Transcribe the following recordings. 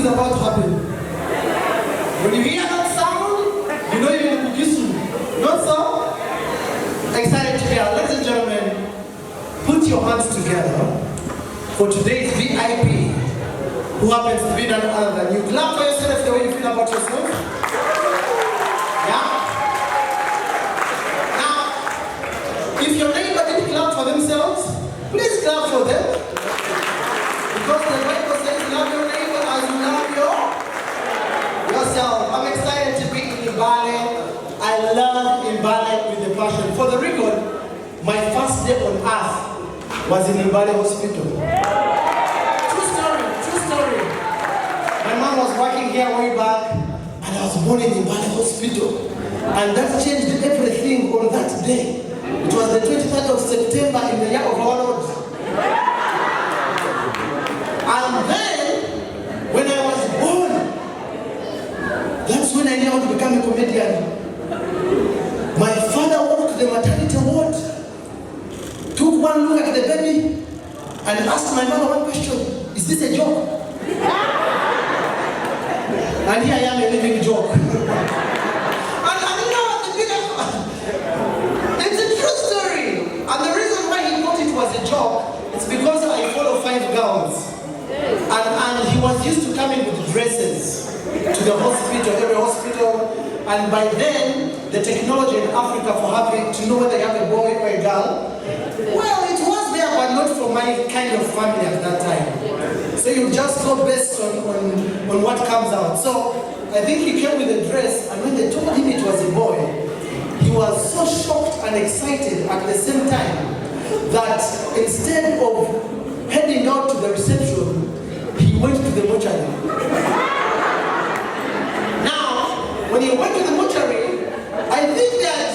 about to happen. When you hear that sound, you know you're in Bugisu. Not so? Excited to hear. Ladies and gentlemen, put your hands together for today's VIP, who happens to be none other than you. Clap for yourself the way you feel about yourself. Yeah? Now, if your neighbor didn't clap for themselves, please clap for them. Because the Bible says, love your neighbor as you love yourself. I'm excited to be in Mbale. I love Mbale with a passion. For the record, my first day on earth was in Mbale Hospital. True story. My mom was working here way back, and I was born in Mbale Hospital. And that changed everything on that day. It was the 23rd of September in the year of our Lord. And then, when I was born, that's when I knew how to become a comedian. My father walked to the maternity ward, took one look at the baby, and asked my mother one question: is this a joke? And here I am, a living joke. And you know what the bigger, it's a true story. And the reason why he thought it was a joke is because I follow 5 girls. And he was used to coming with dresses to the hospital, every hospital. And by then, the technology in Africa for having to know whether you have a boy or a girl, well, it was there, but not for my kind of family at that time. So you just go based on what comes out. So I think he came with a dress, and when they told him it was a boy, he was so shocked and excited at the same time that instead of heading out to the reception, he went to the mortuary. When he went to the mortuary, I think that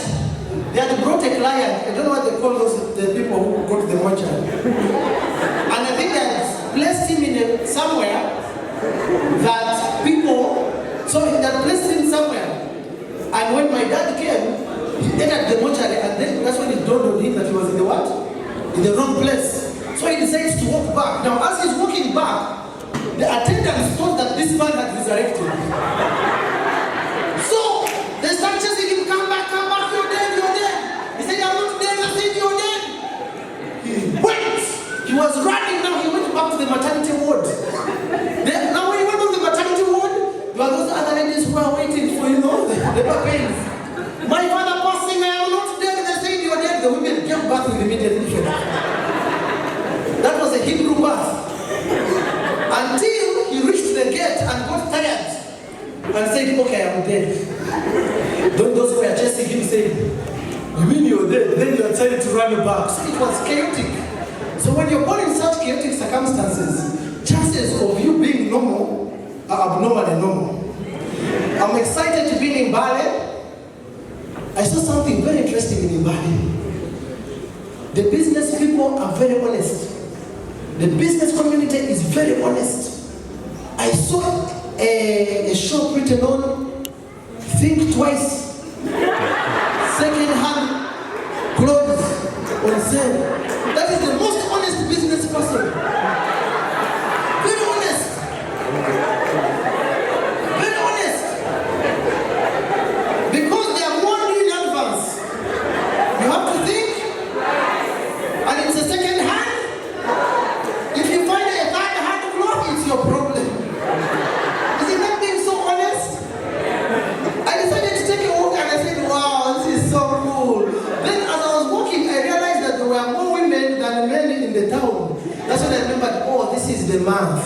they had brought a client. I don't know what they call the people who go to the mortuary. And I think they had placed him in somewhere that people, so they had placed him somewhere. And when my dad came, he entered the mortuary, and then that's when it dawned on him that he was in the what? In the wrong place. So he decides to walk back. Now as he's walking back, the attendants thought that this man had resurrected. So, they start chasing him, come back, you're dead. He said, I'm not dead, I said you're dead. He went. He was running now, he went back to the maternity ward. Now when he went to the maternity ward, there were those other ladies who were waiting for, the labor pains. My father passing, I am not dead, they said you're dead. The women came back with immediate effect. That was a Hebrew birth. Until he reached the gate and got tired. And said, okay, I'm dead. Those who were chasing him said, you mean you're dead? Then you are trying to run back. So it was chaotic. So when you're born in such chaotic circumstances, chances of you being normal are abnormal and normal. I'm excited to be in Mbale. I saw something very interesting in Mbale. The business people are very honest. The business community is very honest. I saw a shop written on think twice, second-hand clothes on sale. That is the most honest business person. Very honest. Very honest. Because they are warned you in advance. You have to think, and it's a second-hand. If you find a third-hand cloth, it's your problem. That's when I remembered, this is the month.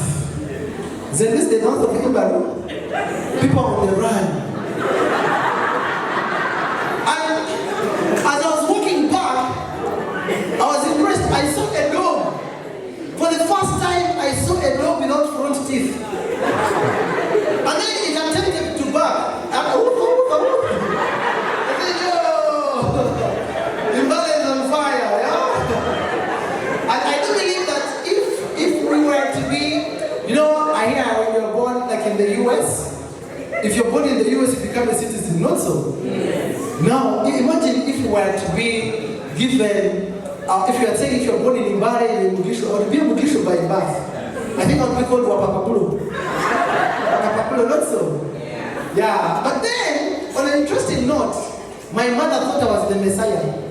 Then this is the month of April. People on the run. And as I was walking back, I was impressed. I saw a dog. For the first time, I saw a dog without front teeth. And then it attempted to bark. I said, yo, Mbale is on fire, yeah? And I do believe that if we were to be, I hear when you're born like in the US, if you're born in the US, you become a citizen, not so? Yes. Now, imagine if you were to be given, if you are saying if you're born in Mbale, in Mugisho, or to be a Mugisho by birth, I think I'll be called Wapakhabulo. Pablo, not so? Yeah. But then, on an interesting note, my mother thought I was the Messiah.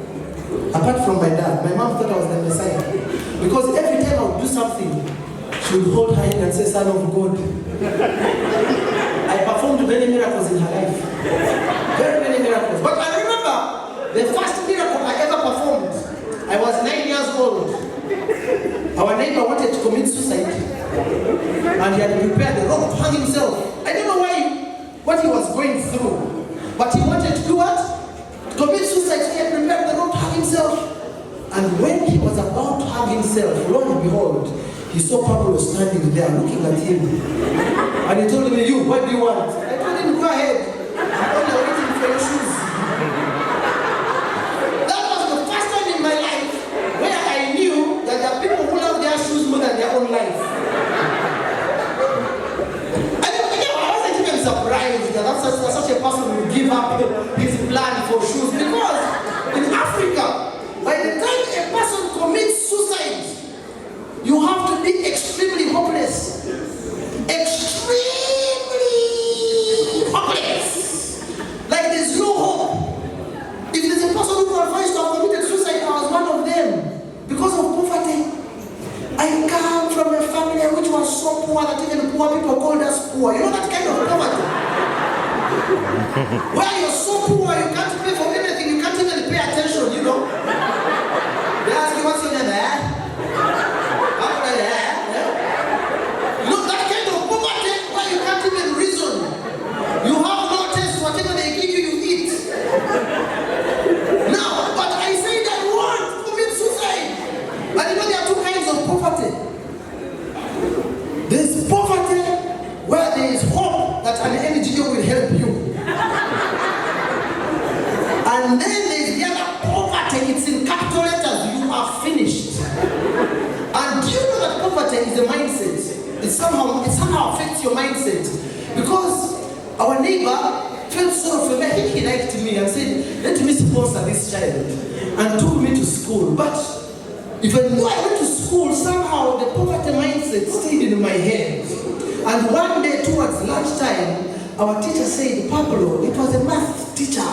Apart from my dad, my mom thought I was the Messiah. Because every time I would do something, she would hold her hand and say, Son of God. I performed many miracles in her life. Very many miracles. But I remember the first miracle I ever performed. I was 9 years old. Our neighbor wanted to commit suicide. And he had prepared the rope to hang himself. I don't know what he was going through. But he wanted to do what? To commit suicide. So he had prepared the rope to hang himself. And when he was about to hang himself, lo and behold, he saw Pablo standing there looking at him. And he told me, you, what do you want? I told him, go ahead. I'm only waiting for your shoes. That was the first time in my life where I knew that there are people who love their shoes more than their own life. I wasn't even surprised that such a person would give up his plan for shoes. Because in Africa, by the time a person commits suicide, you have to be extremely hopeless. Extremely hopeless. Like there's no hope. If there's a person who confessed to have committed suicide, I was one of them. Because of poverty. I come from a family which was so poor that even poor people called us poor. You know that kind of poverty? Where you're so poor, you can't pay for anything, you can't even pay attention, you know? They ask you what's your name, eh? There's poverty where there is hope that an NGO will help you. And then there's the other poverty, it's in capital letters, you are finished. And do you know that poverty is a mindset? It somehow affects your mindset. Because our neighbor felt sorry for me. I think he liked me and said, let me sponsor this child. And took me to school. But even though I went to school, somehow the poverty mindset stayed in my head. And one day towards lunchtime, our teacher said, Pablo, it was a math teacher,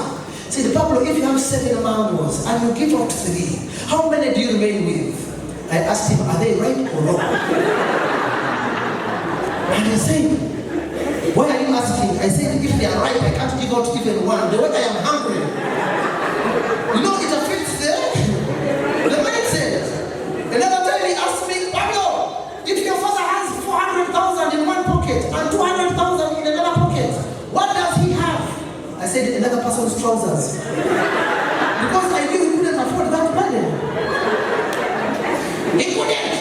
said, Pablo, if you have 7 manuals and you give out 3, how many do you remain with? I asked him, are they right or wrong? And he said, why are you asking? I said, if they are right, I can't give out even 1. The way I am hungry. You know, it affects the mindset. Another time he asked me, Pablo, if your father has 400,000 in one pocket and 200,000 in another pocket, what does he have? I said, another person's trousers. Because I knew he couldn't afford that money. He couldn't.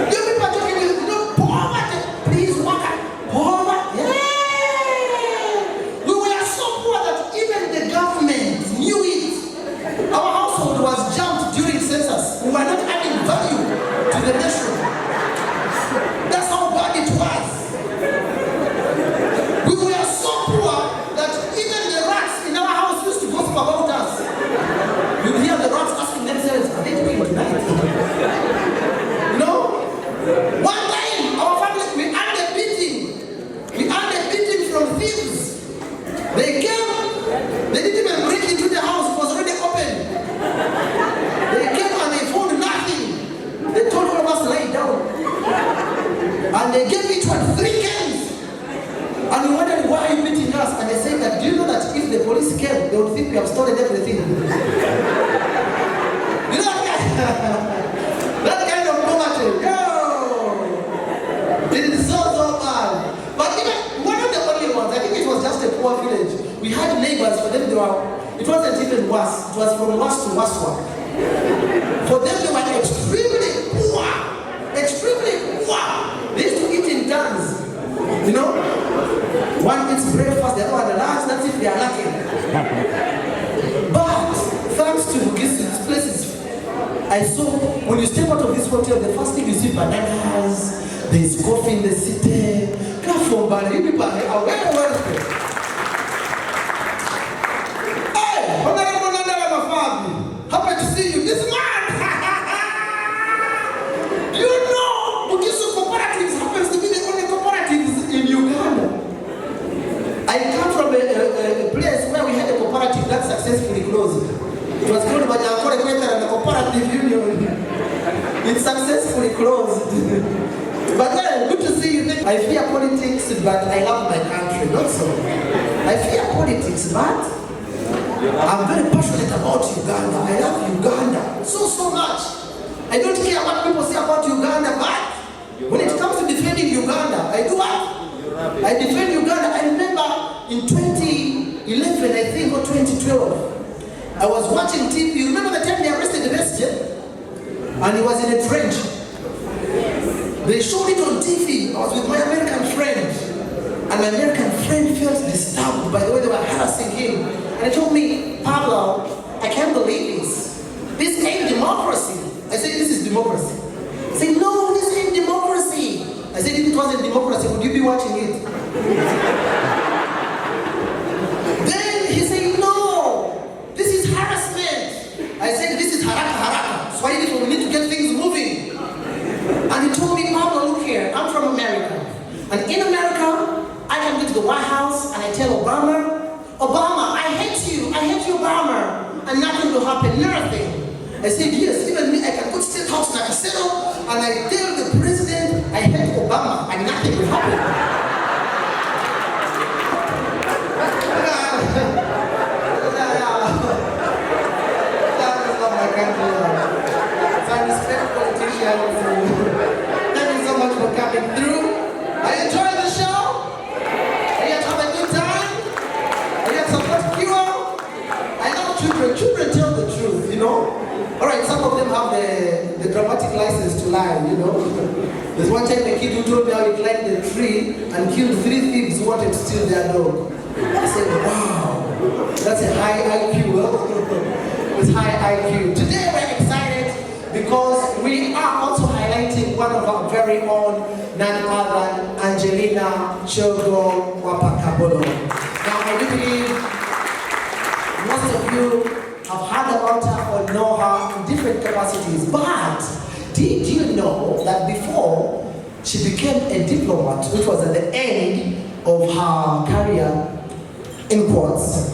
You people are talking, you know, poverty. Please walk out. Poverty. Yeah. We were so poor that even the government knew it. Our household was jumped during census. We were not adding value to the nation. That's how bad it was. We were so poor that even the rats in our house used to gossip about us. You'd hear the rats asking themselves, are they doing tonight? You know? One time, our family, we earned a beating. We earned a beating from thieves. They came, they didn't even break into the house, it was already open. They came and they found nothing. They told all of us to lie down. And they gave each one 3 cans. And we wondered, why are you beating us? And they said that, do you know that if the police came, they would think we have stolen everything. You know that kind of poverty. Yo! It is so bad. But even one of the only ones, I think it was just a poor village. We had neighbors, for them it wasn't even worse. It was from worse to worse one. For them they were extremely poor. Extremely poor. They used to eat in turns. You know? One eats breakfast, the other one lunch, that's if they are lucky. But thanks to these places, I saw when you step out of this hotel, the first thing you see bananas, there is coffee in the city. Come from Mbale, you people are very wealthy. Hey, happy to see you. This man! You know, Bukisu Cooperatives happens to be the only cooperatives in Uganda. I fear politics, but I love my country, not so. I fear politics, but I'm very passionate about Uganda. I love Uganda so much. I don't care what people say about Uganda, but when it comes to defending Uganda, I do what? I defend Uganda. I remember in 2011, I think, or 2012, I was watching TV. You remember the time they arrested the president? And he was in a trench. They showed it on TV. I was with my American friend. And my American friend felt disturbed by the way they were harassing him. And he told me, Pablo, I can't believe this. This ain't democracy. I said, this is democracy. He said, no, this ain't democracy. I said, if it wasn't democracy, would you be watching it? Then he said, no, this is harassment. I said, this is haraka. Swahili, we need to get things moving. And he told me, Pablo, look here, I'm from America. And in America, I can go to the White House and I tell Obama, I hate you, Obama, and nothing will happen, nothing. I said, yes, even me, I can go to State House and I can settle, and I tell the president, I hate Obama, and nothing will happen. Thank you so much for coming through. Are you enjoying the show? Are you having a good time? Are you support Kiro? I know children tell the truth, you know. All right, some of them have the dramatic license to lie, you know. There's one time a kid who told me how he climbed the tree and killed 3 thieves who wanted to steal their dog. I said, wow, that's a high IQ. It's high IQ. Today we're excited because we are also highlighting one of our very own, none other than Angelina Wapakhabulo. Now I do believe most of you have heard about her or know her in different capacities, but did you know that before she became a diplomat, which was at the end of her career, in quotes,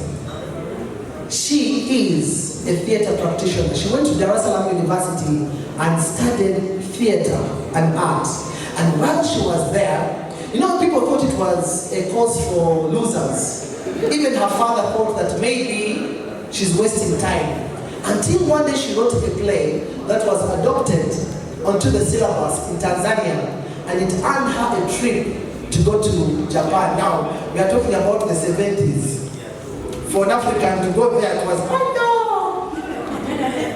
she is a theater practitioner. She went to Dar es Salaam University and studied theater and art. And while she was there, you know, people thought it was a course for losers. Even her father thought that maybe she's wasting time. Until one day she wrote a play that was adopted onto the syllabus in Tanzania, and it earned her a trip to go to Japan. Now, we are talking about the 70s. For an African to go there, it was, oh no!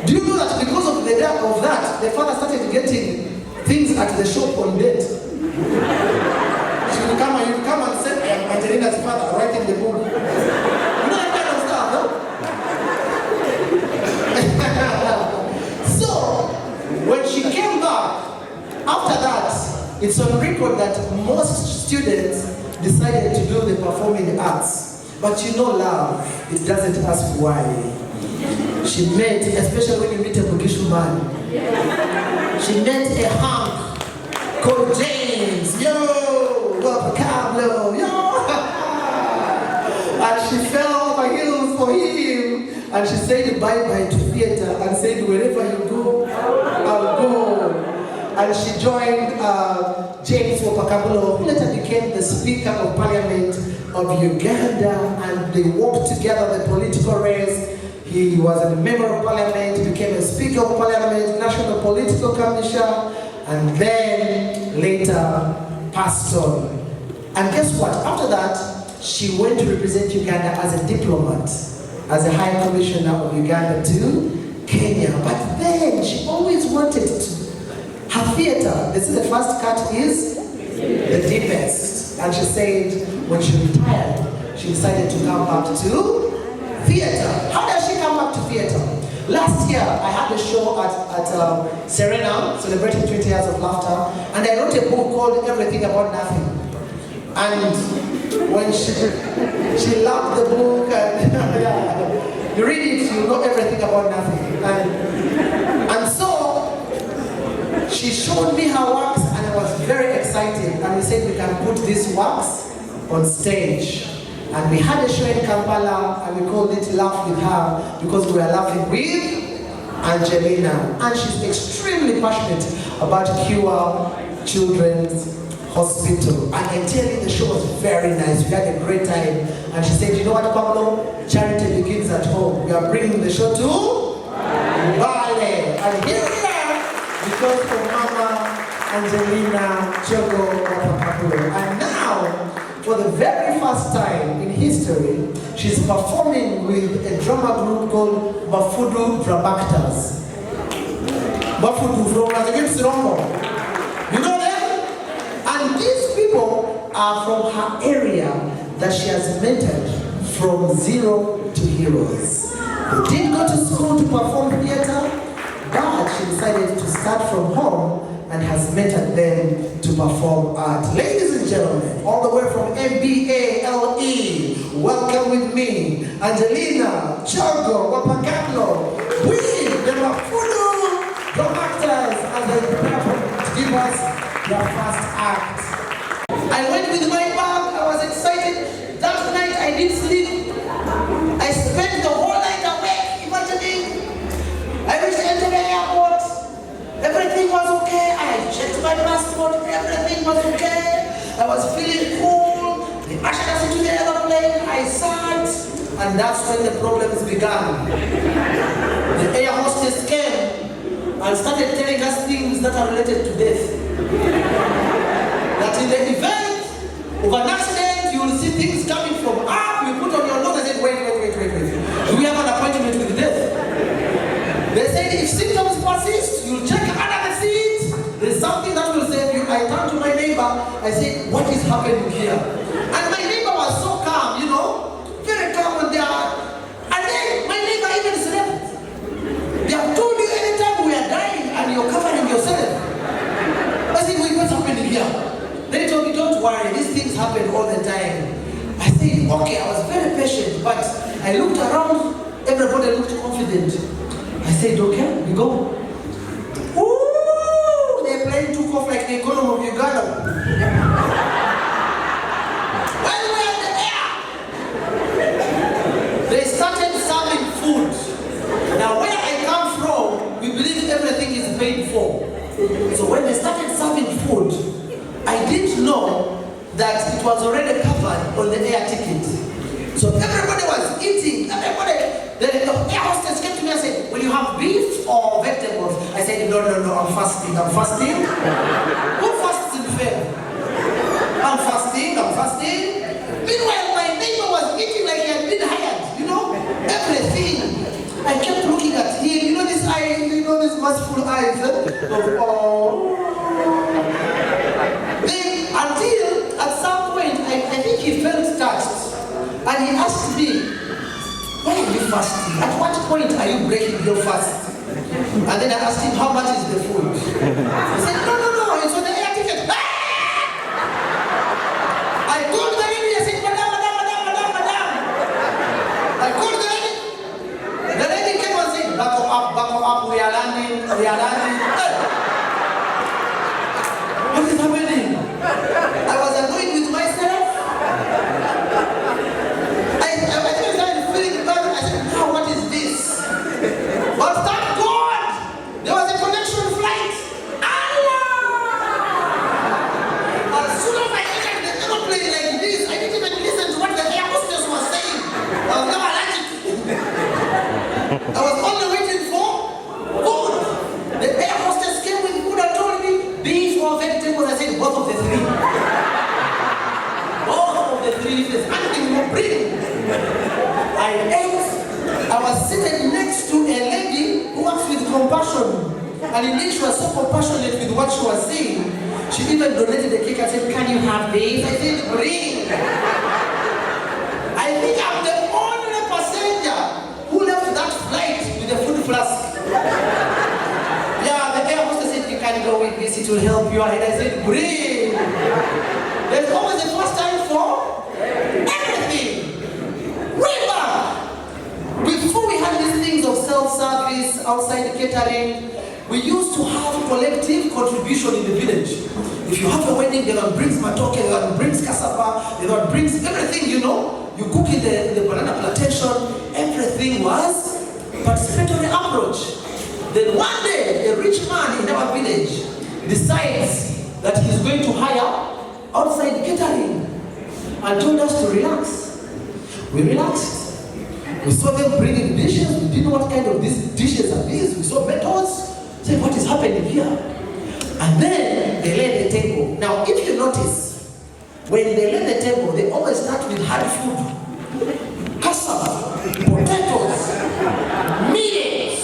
Do you know that because of that, the father started getting things at the shop on debt? She would come and say, I am Angelina's father, writing the book. You know that kind of stuff, no? So, when she came back, after that, it's on record that most students decided to do the performing arts. But you know love, it doesn't ask why. She met, especially when you meet a Bugishu man, she met a hunk called James, yo, Pablo, yo. And she fell off her heels for him. And she said bye-bye to theater and said, wherever you go, I'll go. And she joined James Wapakhabulo, who later became the Speaker of Parliament of Uganda, and they worked together the political race. He was a member of Parliament, he became a Speaker of Parliament, National Political Commission, and then later passed on. And guess what? After that, she went to represent Uganda as a diplomat, as a High Commissioner of Uganda to Kenya. But then she always wanted to. Her theater, this is the first cut, is the deepest. And she said when she retired, she decided to come back to theater. How does she come back to theater? Last year, I had a show at Serena, celebrating 20 years of laughter, and I wrote a book called Everything About Nothing. And when she loved the book, and you read it, you know everything about nothing. And so, she showed me her works, and I was very excited. And we said we can put these works on stage. And we had a show in Kampala, and we called it Laugh With Her, because we were laughing with Angelina. And she's extremely passionate about cure children's hospital. And I tell you, the show was very nice. We had a great time. And she said, you know what, Pablo? Charity begins at home. We are bringing the show to Mbale. And here we are, because of Mama Angelina, Wapakhabulo. And now, for the very first time in history, she's performing with a drama group called Wapakhabulo. Wapakhabulo from Uganda. You know them? And these people are from her area that she has mentored from zero to heroes. They didn't go to school to perform theater, but she decided to start from home and has mentored them to perform art. Ladies and gentlemen, all the way from Mbale, welcome with me, Angelina, Wapakhabulo, the Wapakhabulo actors, as they prepare to give us their first act. I went with my bag, I was excited. That night I didn't sleep. I spent the whole night awake, imagining. I reached the airport. Everything was okay. I checked my passport. Everything was okay. I was feeling cool. They ushered us into the airplane. I sat. And that's when the problems began. The air hostess came and started telling us things that are related to death. That in the event of an accident, you will see things coming from up. You put on your nose and say, wait. Do we have an appointment with death? They said if symptoms persist, you'll check under the seat. There's something that will save you. I turned to my neighbor. I said, what is happening here? And my neighbor was so calm, you know, very calm and there. And then my neighbor even slept. They have told you anytime we are dying and you're covering yourself. I said, wait, what's happening here? Then he told me, don't worry, these things happen all the time. I said, okay, I was very patient, but I looked around, everybody looked confident. I said, okay, we go. Ooh, the plane took off like the economy of Uganda. When we were in the air, they started serving food. Now, where I come from, we believe everything is paid for. So when they started serving food, I didn't know that it was already covered on the air ticket. So everybody was eating, the air hostess came to me and said, will you have beef or vegetables? I said, no, I'm fasting. Who fasts in fair? I'm fasting. Meanwhile, my neighbor was eating like he had been hired, you know, everything. I kept looking at him, you know this eye, these merciful eyes Then, until at some point, I think he felt touched. And he asked me, why are you fasting? At what point are you breaking your fast? And then I asked him, how much is the food? He said, no, it's on the air ticket. I called the lady, I said, madam. I called the lady. The lady came and said, back up, we are landing. Hey. What is happening? I was annoyed with myself. I started feeling bad. I said, now what is this? But thank God, there was a connection flight. Allah! As soon as I entered the aeroplane like this, I didn't even listen to what the air hostess was saying. I was never allergic. I was only waiting for food. The air hostess came with food and told me, beef or vegetables. I said, both of the three. Both of the three, if there's anything more bring. I ate. I was seated next to a lady who works with compassion. And indeed, she was so compassionate with what she was saying. She even donated the cake and said, can you have this? I said, bring. I think I'm the only passenger who left that flight with a food flask. Yeah, the air hostess said, you can go with this, it will help you. And I said, bring. There's always a first time for everything. Remember, before we had these things of self-service, outside catering, we used to have collective contribution in the village. If you have a wedding, everyone brings matoke, everyone brings cassava, everyone brings everything, you know. You cook in the banana plantation, everything was participatory approach. Then one day, a rich man in our village decides that he's going to hire outside catering and told us to relax. We relaxed. We saw them bringing dishes. We didn't know what kind of these dishes are these. We saw metals. Said, what is happening here? And then they laid the table. Now, if you notice, when they lay the table, they always start with hard food. Cassava, potatoes, meat.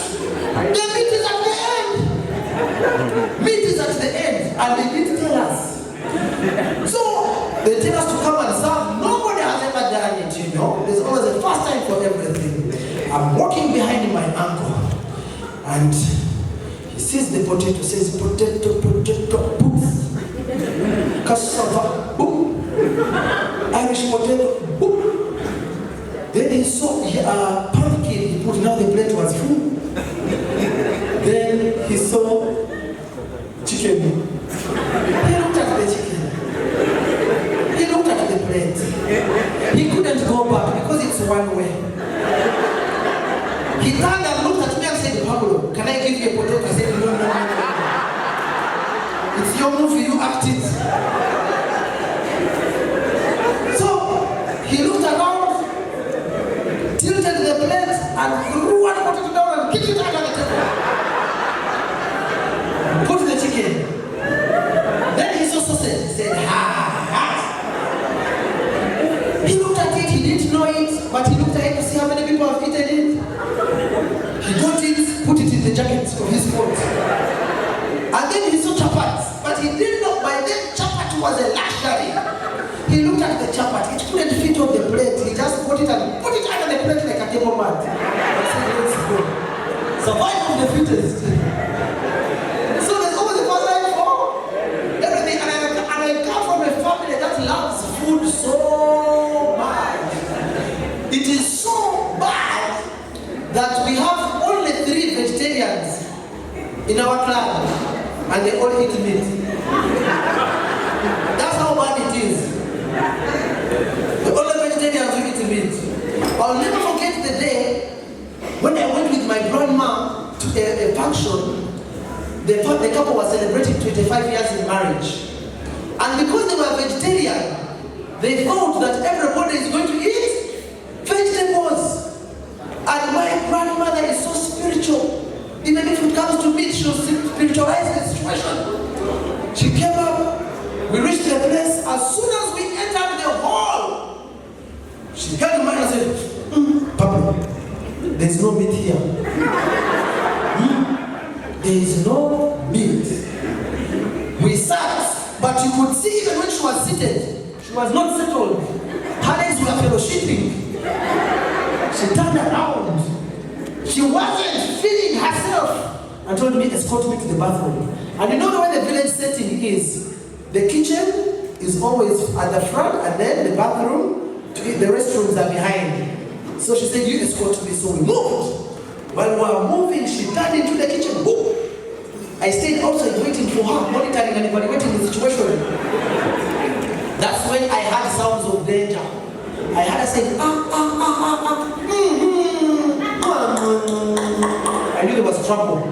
The meat is at the end. Meat is at the end, and they didn't tell us. So, they tell us to come and serve. Nobody has ever done it, you know. There's always a first time for everything. I'm walking behind my uncle, and he sees the potato, says, potato, poof. Cassava, boom. Irish potato, boom. Then he saw pumpkin, he put, now the plate was full. Then he saw chicken. He looked at the chicken. He looked at the plate. He couldn't go back because it's one way. He turned and looked at me and said, Pablo, can I give you a potato? I said, no. It's your movie, you act it. So, he looked around, tilted the plate, and threw one potato down and kicked it out of the table. Put the chicken. Then he saw sausage. He said, ha. He looked at it, he didn't know it, but he looked at it to see how many people have eaten it. He got it, put it in the jacket of his coat. And then he saw chapati, but he didn't know by then chapati was a luxury. He looked at the chapati, it couldn't fit on the plate. He just put it and put it under the plate like a table mat. I said, let's go. Survival of the fittest. So there's always a first time for everything. And I come from a family that loves food so much. It is so bad that we have only 3 vegetarians in our club, and they all eat meat. That's how bad it is. The only vegetarians who eat meat. I'll never forget the day when I went with my grandma to a function. The couple was celebrating 25 years in marriage. And because they were vegetarian, they thought that everybody is going to eat vegetables. And my grandmother is so spiritual. Even if it comes to meat, she'll spiritualize the situation. She came up, we reached the place. As soon as we entered the hall, she held mine and said, Pablo, there's no meat here. There is no meat. We sat, but you could see even when she was seated, she was not settled. Her legs were fellowshipping. She turned around. She wasn't feeling herself and told me, escort me to the bathroom. And you know the way the village setting is? The kitchen is always at the front, and then the bathroom, the restrooms are behind. So she said, you escort me. So we moved. While we were moving, she turned into the kitchen. Boom. I stayed outside waiting for her, monitoring and evaluating the situation. That's when I had sounds of danger. I had her say, I knew there was trouble.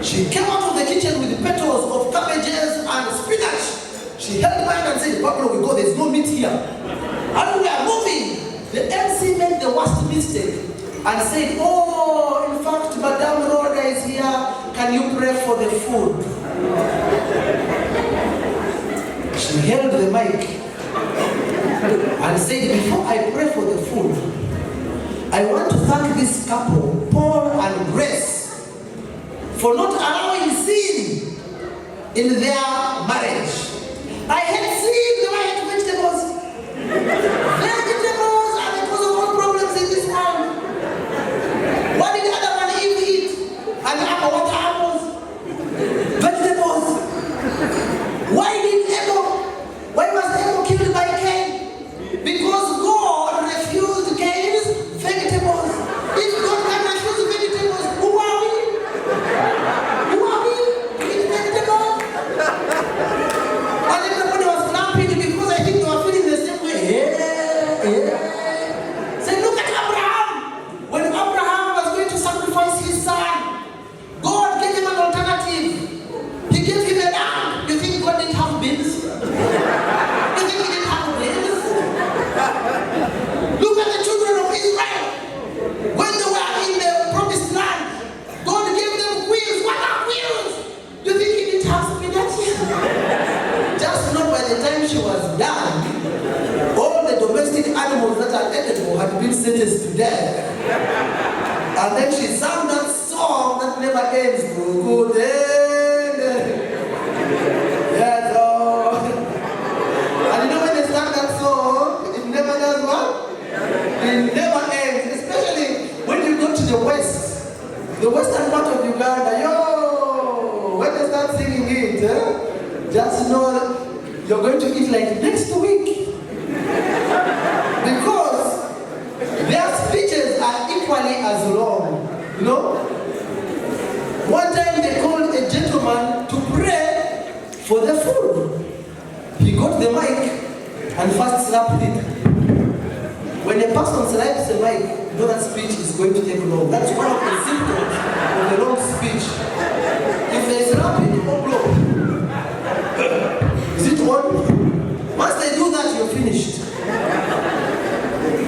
She came out of the kitchen with the petals of cabbages and spinach. She held mine and said, Pablo, we go, there's no meat here. And we are moving. The MC made the worst mistake and said, oh, in fact, Madame Rhoda is here. Can you pray for the food? She held the mic and said, before I pray for the food, I want to thank this couple, Paul and Grace, for not allowing sin in their marriage. I had seen the right vegetables. Vegetables are the cause of all problems in this world. What did the other one eat? And apple, what apples? Vegetables. Why was Abel killed by Cain? Because God refused Cain's vegetables. If God can refuse vegetables, who are we? Who are we? To eat vegetables? time she was done, all the domestic animals that are edible had been sentenced to death. And then she sang that song that never ends. Good end. Yeah, so. And you know when they sang that song, it never does what? It never ends. Especially when you go to the west, the western part of Uganda. Yo, when they start singing it, just know that you're going to eat like next week. Because their speeches are equally as long. You know? One time they called a gentleman to pray for the food. He got the mic and first slapped it. When a person slaps the mic, you know that speech is going to take long. That's one of the symptoms of a long speech. If they slap it or blow, is it one? Once they do that, you're finished.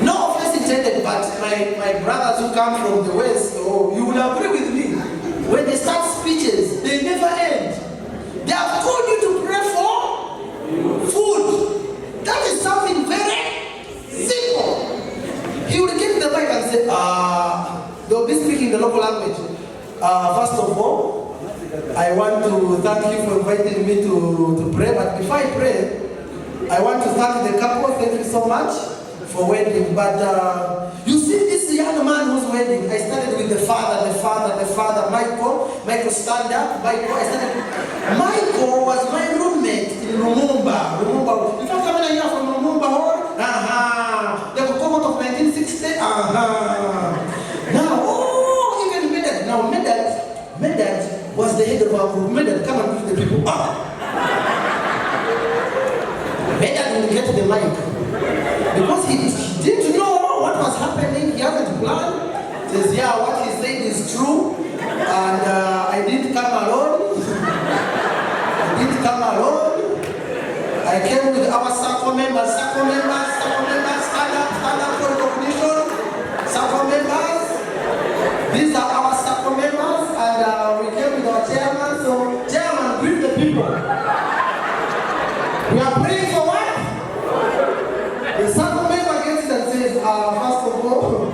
No offense intended, but my brothers who come from the West, you will agree with me. When they start speeches, they never end. They have told you to pray for food. That is something very simple. He will get the mic and say, they'll be speaking the local language. First of all, I want to thank you for inviting me to pray. But before I pray, I want to thank the couple. Thank you so much for wedding. But you see this young man who's wedding, I started with the father, Michael stand up, Michael was my roommate in Lumumba. In fact, I'm here from Lumumba, they were come out of 1960, Now, even Medad was the head of our group. Medad, come and give the people Medad will get the mic. Because he didn't know what was happening, he hasn't planned. He says, yeah, what he said is true. And I didn't come alone. I came with our SACCO members, stand up for recognition. SACCO members. These are our SACCO members, and we came with our chairman. So, chairman, greet the people. We are praying for what? The SACCO member gets it and says, first of all,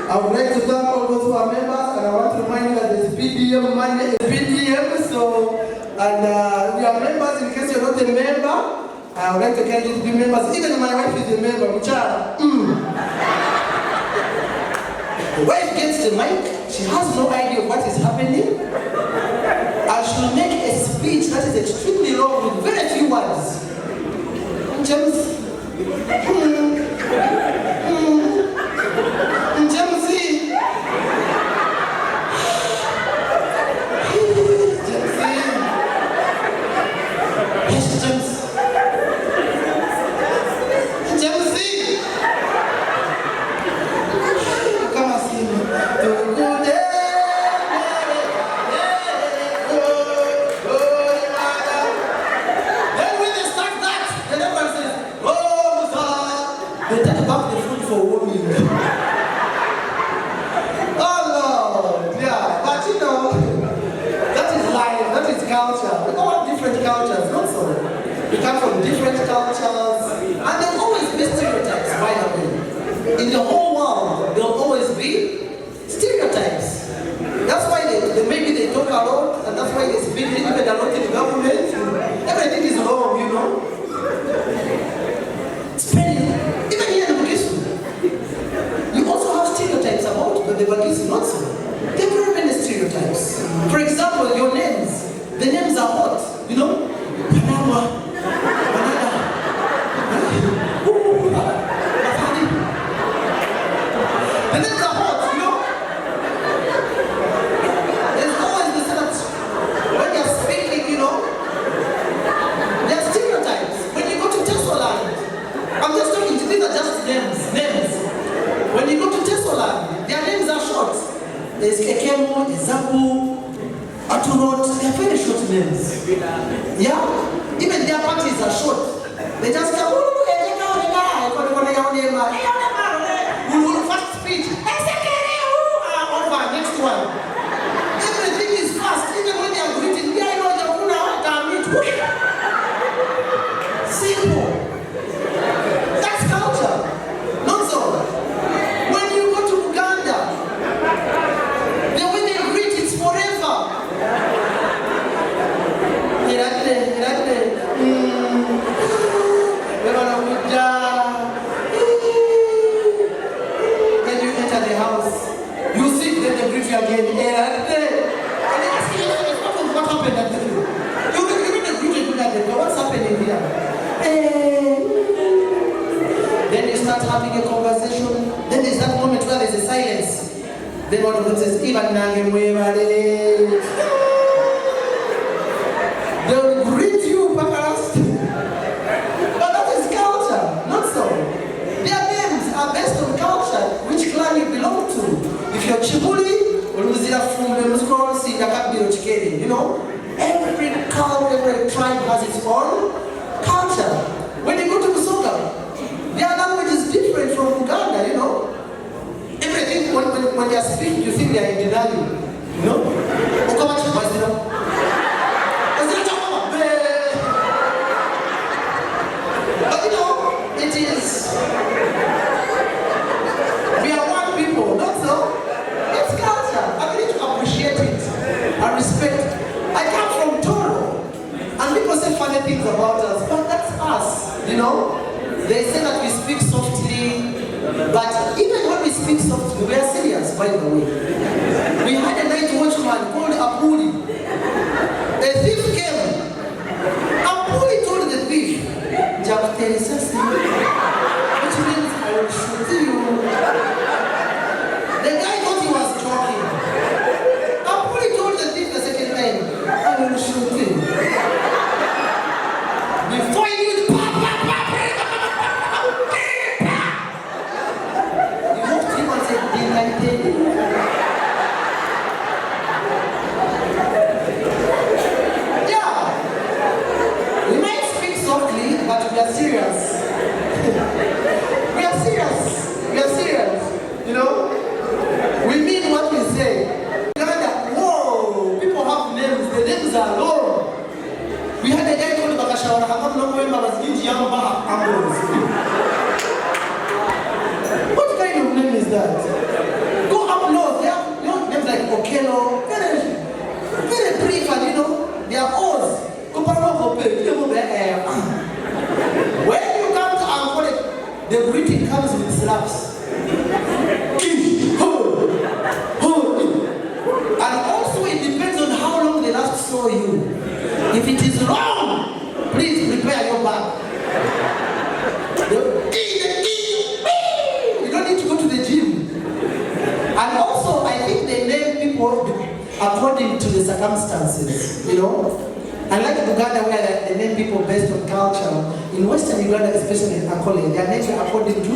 I would like to thank all those who are members, and I want to remind you that there's PDM money, PDM, so, and we are members. In case you're not a member, I would like to encourage you to be members. Even my wife is a member, Muchara. The wife gets the mic, she has no idea what is happening, and she'll make a speech that is extremely long with very few words. James, they take back the food for women. Oh Lord, yeah. But you know, that is life, that is culture. We all have different cultures, not so. We come from different cultures, and there'll always be stereotypes, by the way. In the whole world, there'll always be stereotypes. That's why maybe they talk a lot, and that's why they speak even a lot in the government. Everything is wrong, you know. Even here in Bugisu, you also have stereotypes about, but the Bugisu not so. There are very many stereotypes. For example, your names. The names are hot, you know? Panama, Banana. The names are hot, you know? There's always the setup. When you're speaking, you know, there are stereotypes. When you go to Tesoland, I'm just talking to these are just names. When you go to Tesoland, their names are short. There's Kekemo, Ezabu, Aturot, they're very short names. Yeah? Even their parties are short. They just go, we will first speech. Next one. Everything is fast. Even when they are greeting, simple. Then you start having a conversation. Then there's that moment where there's a silence. Then one of them says, "Even nange mwebale." They will greet you, Pakas. But that is culture, not so. Their names are based on culture, which clan you belong to. If you're Chibuli, you know, every tribe has its own culture. When you go to Busoga, their language is different from Uganda, you know. Everything, when they are speaking, you think they are in denial, you know. But you know, it is, we are one people, not so. It's culture. I need to appreciate it. I respect. I come from Toro, and people say funny things about us, but that's us, you know. They say that we speak softly, but even when we speak softly, we are serious, by the way. We had a night watchman called Apuli. A thief came. Apuli told the thief, which means I will shoot you. The guy thought he was joking. Apuli told the thief the second time, I will shoot him. Before you he walked him and said, "Didn't I tell you?" Yeah. We might speak softly, but we are serious. We are serious. We are serious. You know? We mean what we say. Whoa! People have names. The names are long. We had a guy called Bakashawara. What kind of name is that? Go up north. They have names like Okelo. Very brief, and you know, they are O's. When you come to Angola, the greeting comes with slaps. And also it depends on how long they last saw you. If it is long, please prepare your bag. You don't need to go to the gym. And also, I think they name people according to the circumstances, you know. Unlike Uganda, where they name people based on culture, in Western Uganda, especially in Akole, they are named according to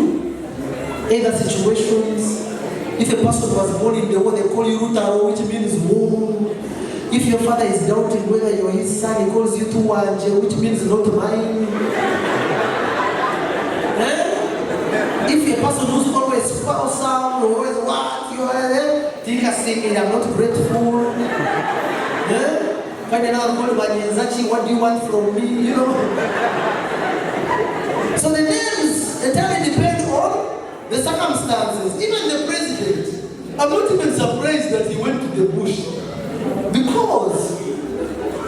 either situations. If a person was born in the war, they call you Rutaro, which means womb. If your father is doubting whether you're his son, he calls you Tuwanje, which means not mine. If a person who's always spousal, always what, you are there, think of saying, I'm not grateful. Find another call by Nyanzachi, what do you want from me, you know? So the names entirely depend on the circumstances. Even the president, I'm not even surprised that he went to the bush. Because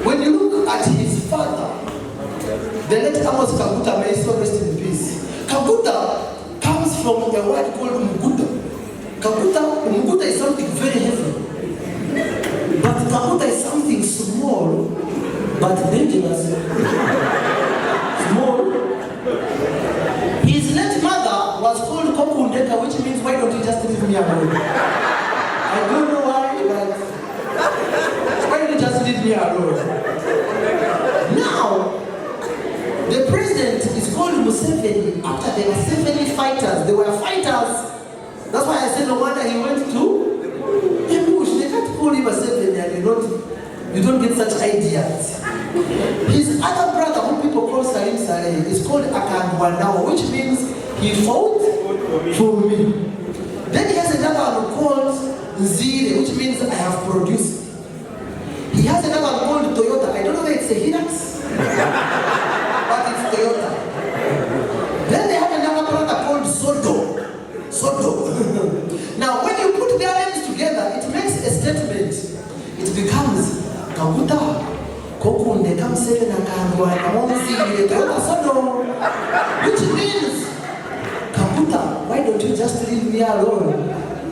when you look at his father, the late Amos Kaguta, may he so rest in peace. Kaguta comes from a word called Muguta. Muguta is something very heavy. But Kaguta is something small, but dangerous. Small. His late mother was called Kokundeka, which means, why don't you just leave me alone? I don't know why, but why don't you just leave me alone? Now, the president is called Museveni after there were 70 fighters. They were fighters. That's why I said no wonder he went to the bush. They can't call him Museveni and you don't get such ideas. His other brother, who people call Salim Saleh, is called Akangwanao, which means he fought for me. Then he has another one called Nzire, which means I have produced. He has another one called Toyota. I don't know whether it's a Hilux, but it's Toyota. Then they have another brother called Sodo. Now, when you put their names together, it makes a statement. It becomes Kaguta, Kokunde, Kamsele, Nakangwa, Namonzi, Toyota Sodo, which means Kaguta, why don't you just leave me alone?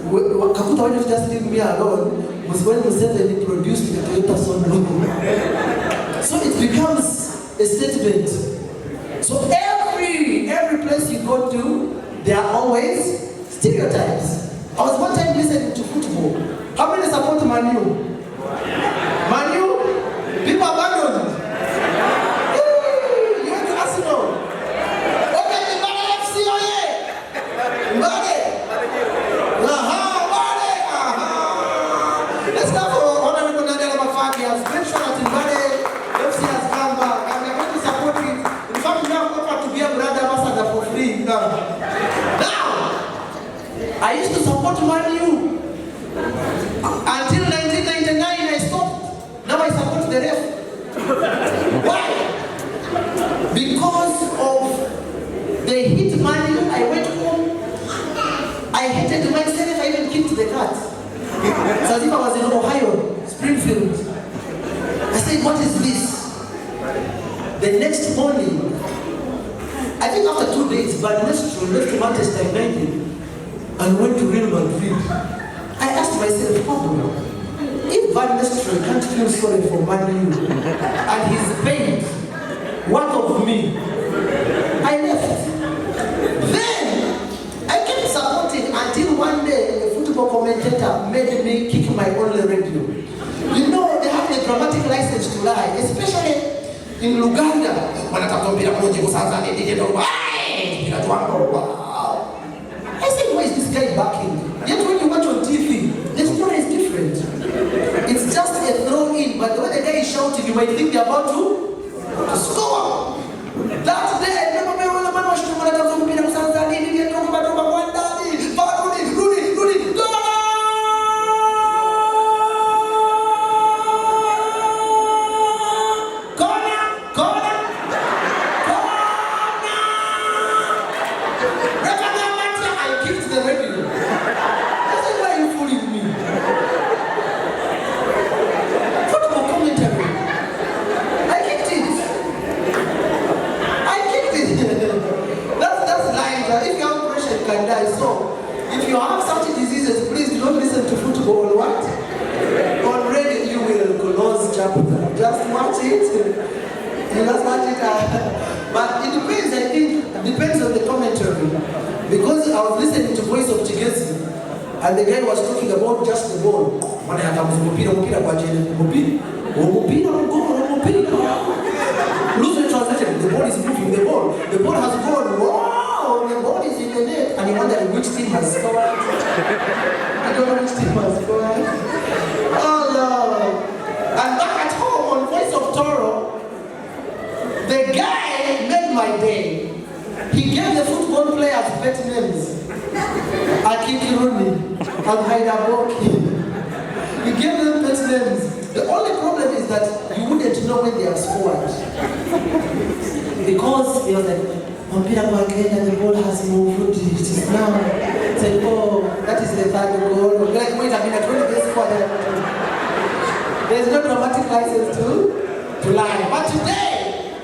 Kaguta, why don't you just leave me alone? Was when Museveni produced the Toyota Sodo. So it becomes a statement. So every place you go to, there are always stereotypes. I was one time listening to football. How many support Man U? Man U? People abandoned. You went to Arsenal. Okay, Mbale FC, oh yeah. Mbale. Let's go for Honorable Nadella Mafaki. I've been sure that Mbale FC has come back. And I'm going to support it. In fact, we have offered to be a brother ambassador for free. Now, I used to support Man U. Until 1999, I stopped. Now I support the ref. Why? Because of the hit Man U. I went home. I hated myself. I even kicked the cat. So as if I was in Ohio, Springfield. I said, what is this? The next morning, I think after 2 days, Mbale City left Manchester United and went to Real Madrid. I asked myself, Pablo, if Mbale City can't feel sorry for Man U and his pain, what of me? I left. Then I kept supporting until one day a football commentator made me kick my only radio. You know, they have the dramatic license to lie, especially in Uganda. I said, why is this guy backing? Yet when you watch on TV, the story is different. It's just a throw-in, but when the guy is shouting, you might think they're about to score. That day, I remember me when the man was shooting, So, if you have such diseases, please do not listen to football on what? On radio, you will close chapter. Just watch it. You just watch it. But it depends, I think, depends on the commentary. Because I was listening to Voice of Chigesi, and the guy was talking about just the ball. Lose the translation. The ball is moving. The ball has gone. Wow, the ball is in the net. And you wonder which team has scored. I don't know which team has scored. Oh Lord. And back at home on Voice of Toro, the guy made my day. He gave the football players pet names. Akiki Rooney, Al-Haida Boki. He gave them pet names. The only problem is that you wouldn't know when they have scored. Because he was like, Mpira kwa Kenya, the ball has moved. It is now. Said, oh, that is the third goal. Like, wait a minute, when they scored that? There's no dramatic license to lie. But today,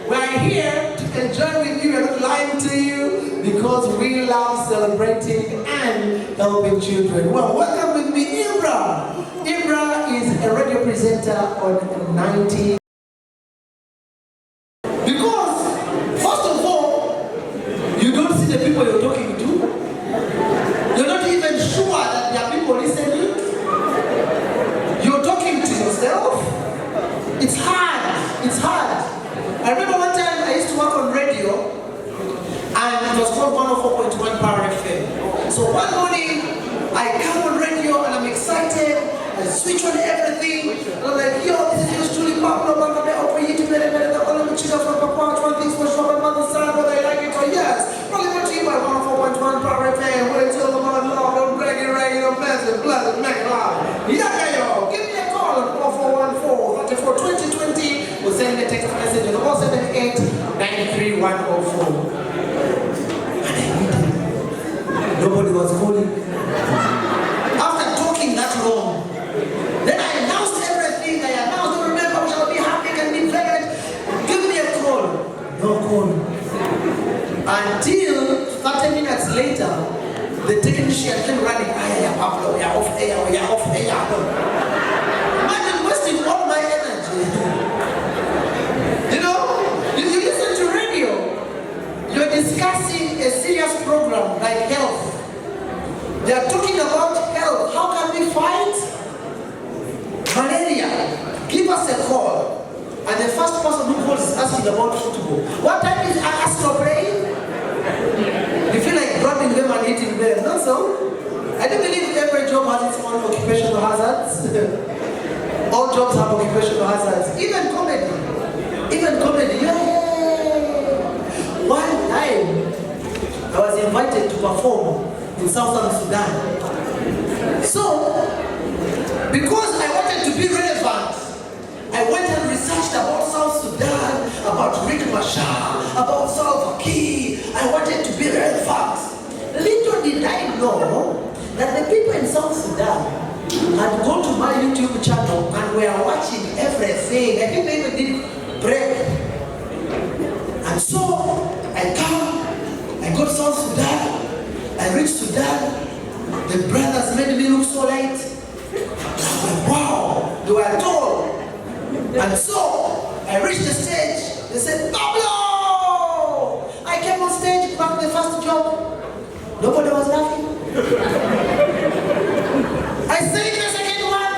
we're here to enjoy with you and not lying to you because we love celebrating and helping children. Well, welcome with me, Ibra. Ibra is a radio presenter on 90. Because, first of all, you don't see the people you're talking to. You're not even sure that there are people listening. You're talking to yourself. It's hard. It's hard. I remember one time I used to work on radio, and it was called 104.1 Power FM. So one morning, I come on radio and I'm excited. I switch on everything. And I'm like, yo, this is yours truly, Pablo, from Papa, one things for sure, my mother's son, whether I like it or yes. Probably what you by 104.1 Power FM, where it's all about love, don't break it, don't mess it, blood, make it loud. Yeah, yo, give me a call on 4414-34-2020. We'll send me a text message on 078-93104. And I waited. Nobody was calling. After talking that long, then I announced everything. I announced, don't remember, we shall be happy and be fed. Give me a call. No call. Until 30 minutes later, the technician came running. Pablo, we are off air, we are off air. Imagine wasting all my energy. You know, you listen to radio. program like health. They are talking about health. How can we fight malaria? Give us a call. And the first person who calls is asking about football. What time is Astro playing? You feel like grabbing them and eating them. Not so. I don't believe every job has its own occupational hazards. All jobs have occupational hazards. Even comedy. Yay! One time, I was invited to perform in Southern Sudan. So, because I wanted to be relevant, I went and researched about South Sudan, about Rick Machar, about Salva Kiir. I wanted to be relevant. Little did I know that the people in South Sudan had gone to my YouTube channel and were watching everything. I think they even did break. And so I go to South Sudan, I reached Sudan, the brothers made me look so light. I went, wow, they were tall. And so I reached the stage, they said, Pablo! I came on stage, back the first job. Nobody was laughing. I said the second one.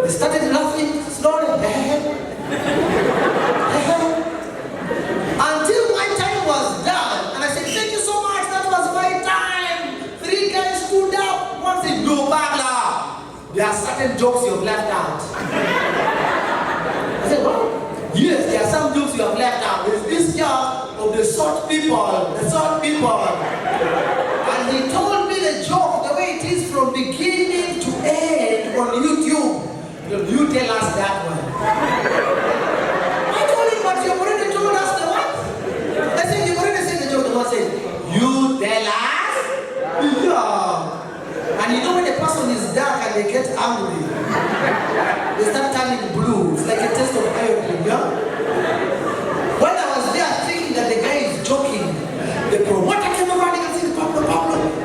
They started laughing slowly. Until my time was done. And I said, thank you so much, that was my time. 3 guys stood up. One said, no, Pablo. There are certain jokes you have left out. I said, what? Yes, there are some jokes you have left out. There's this joke of the short people. And he told me the joke, the way it is from beginning to end on YouTube. You tell us that one. I told him, but you've already told us the what? I said, you've already said the joke. The one said, you tell us? Yeah. And you know when a person is dark and they get angry, they start turning blue. It's like a test of iodine, yeah? When I was there thinking that the guy is joking, the promoter came running and said, Pablo,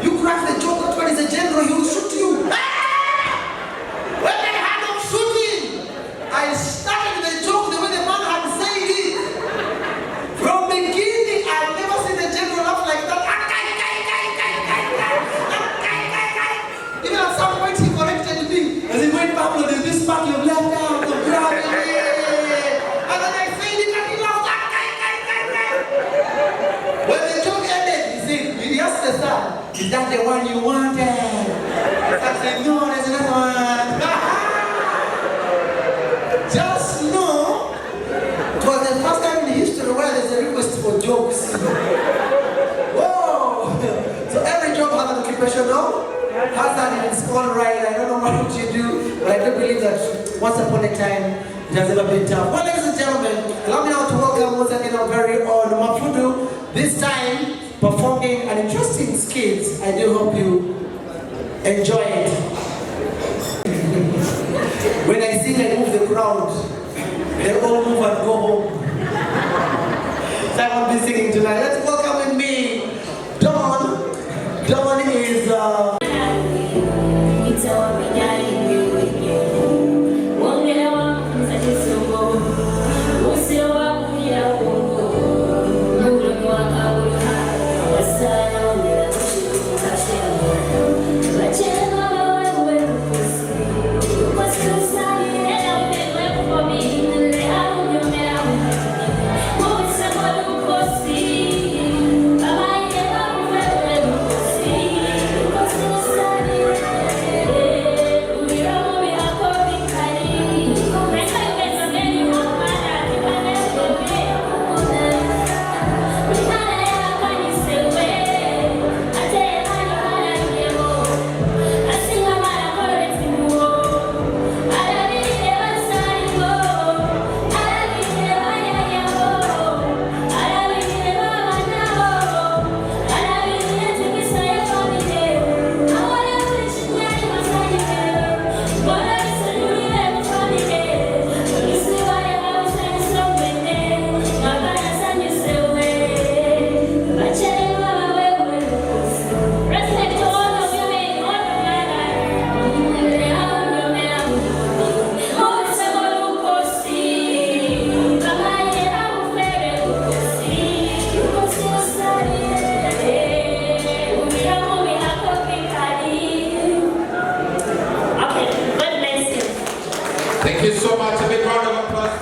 you cracked the joke, that one is a general, he will shoot you. When they had him shooting, I started the joke the way the man had said it. From beginning, I've never seen the general laugh like that. Even at some point, he corrected me. As he went, Pablo, there's this part you've left out, the gravity. And then I said it and he laughed. When the joke ended, he asked the son, is that the one you wanted? I said, no, there's another one. Just know, it was the first time in history where there's a request for jokes. Whoa! So every job has an occupational hazard in its own right. I don't know what you do, but I do believe that once upon a time, it has ever been tough. Well, ladies and gentlemen, allow me now to welcome once again our very own Mafudu. This time, performing an interesting skit. I do hope you enjoy it. When I sing, I move the crowd. They all move and go home. So I won't be singing tonight. Let's welcome with me, Dawn. Dawn is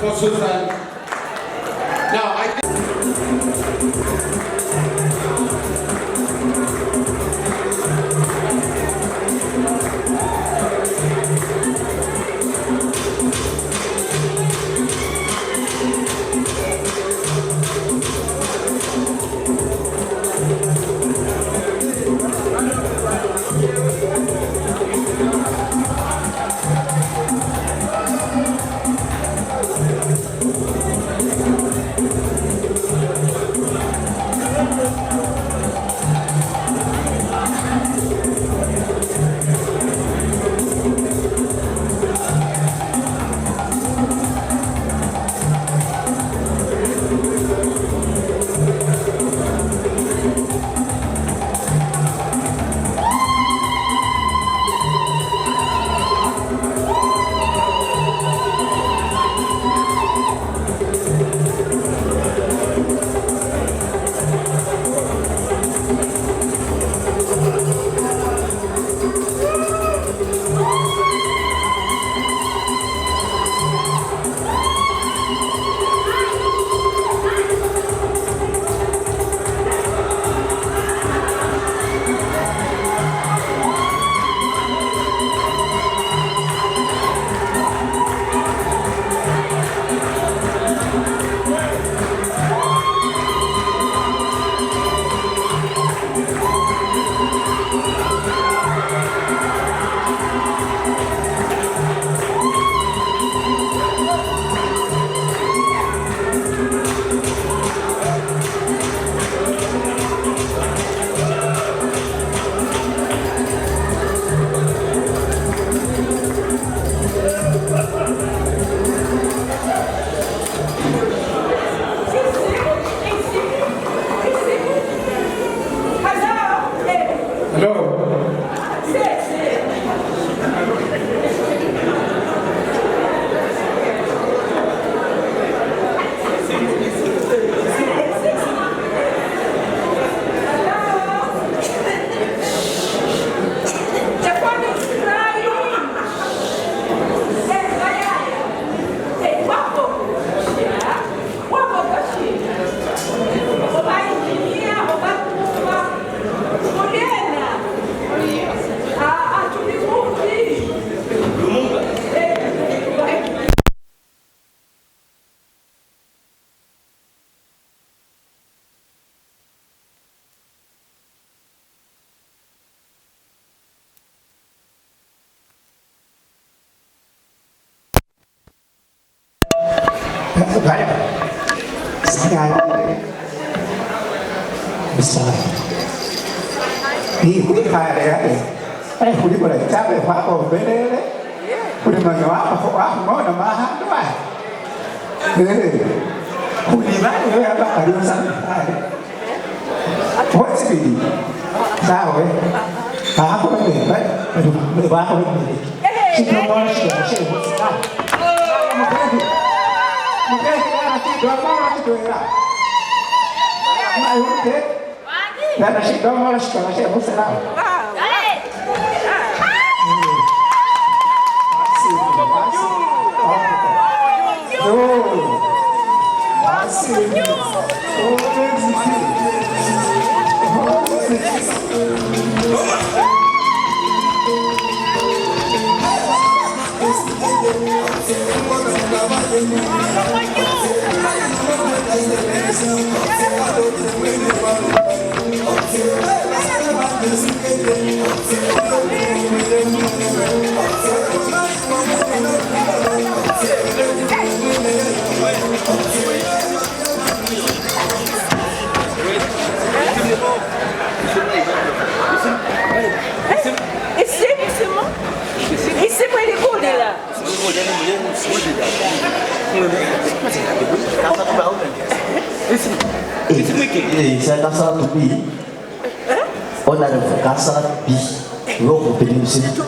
for Susan. Now,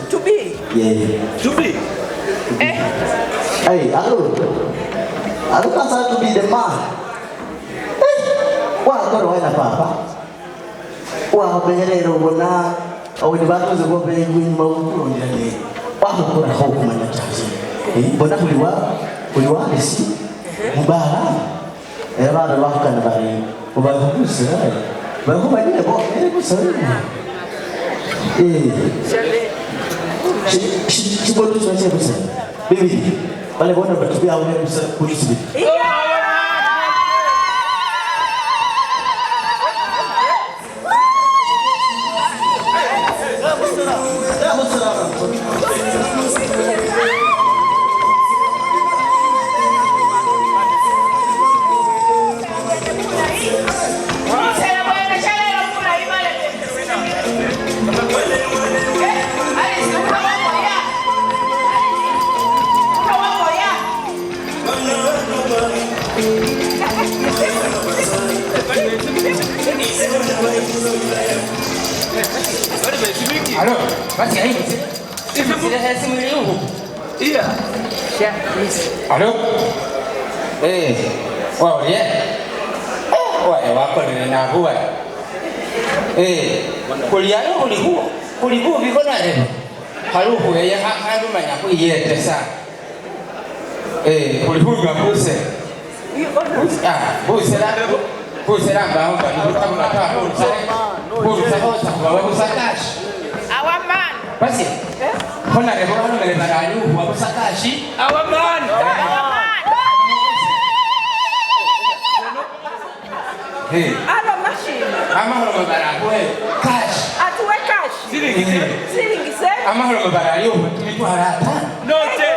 To be? Yeah. To be? Hey, hello. I don't want to be the man. Wah, kau orang apa? Wah, pengen bona, awak di bawah tu sebab pengen mau pun jadi. Wah, kau orang kau mana cakap? Bona kuliwa besi. Mbale. Era bakana bari. Ubakubuze. Bakubanye bo kusabira. Chibodo tunache kusa. Bibi. Wale bona batubia au kusa polisi. Halo, masih aja sih? Sudah saya semua iya. Halo. Wow dia. Wah, wako ni na huwa. Kuliah kulibu biko na le. Harufu ya hadu manya ku yete sa. Kulibu ngapuse. Buse la ba ba ni kama ta buse hosa kwa busakashi. Awaman. Basi. Kona lebo hano mbele barayu wa busakashi. Awaman. Ano machine. Ama holo barayu cash. Atuwe cash. Silingi se. Ama holo barayu tumitu harata. Note.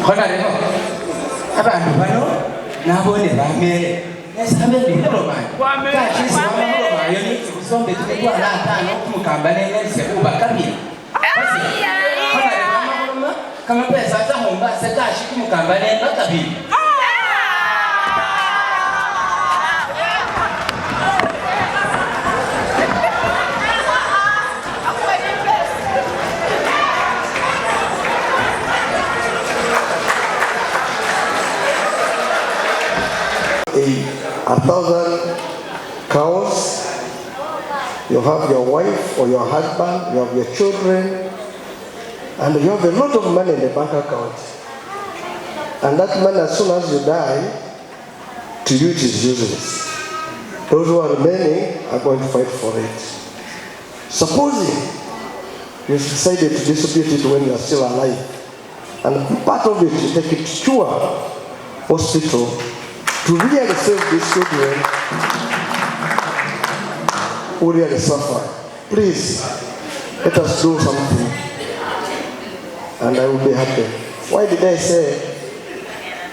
Kona lebo. Apa anu bano? Nabone bamele. Esambe ndilo manje. Kashi sima mayo ni kusombe tumitu harata no kumukambane nese ubakabili. Basi. Kona lebo kama pesa za homba sekashi kumukambane bakabili. A 1,000 cows, you have your wife or your husband, you have your children, and you have a lot of money in the bank account. And that money, as soon as you die, to you it is useless. Those who are remaining are going to fight for it. Supposing you decided to distribute it when you are still alive, and part of it you take it to a hospital to really save these children who really suffer. Please, let us do something, and I will be happy. Why did I say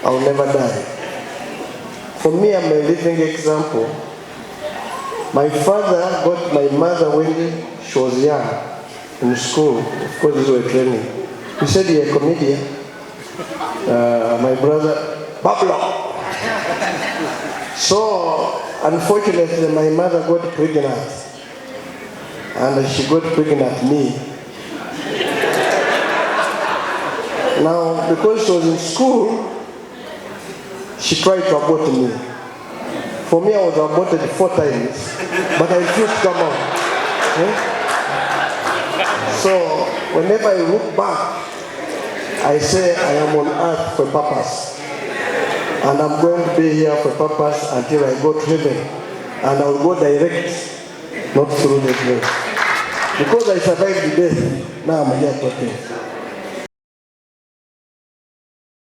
I will never die? For me, I'm a living example. My father got my mother when she was young in school. Of course, these were training. He said you're a comedian. My brother, Pablo. So, unfortunately, my mother got pregnant, and she got pregnant me. Now, because she was in school, she tried to abort me. For me, I was aborted 4 times, but I refused to come out. So, whenever I look back, I say I am on earth for purpose. And I'm going to be here for purpose until I go to heaven. And I will go direct, not through the grave. Because I survived the death, now I'm here talking.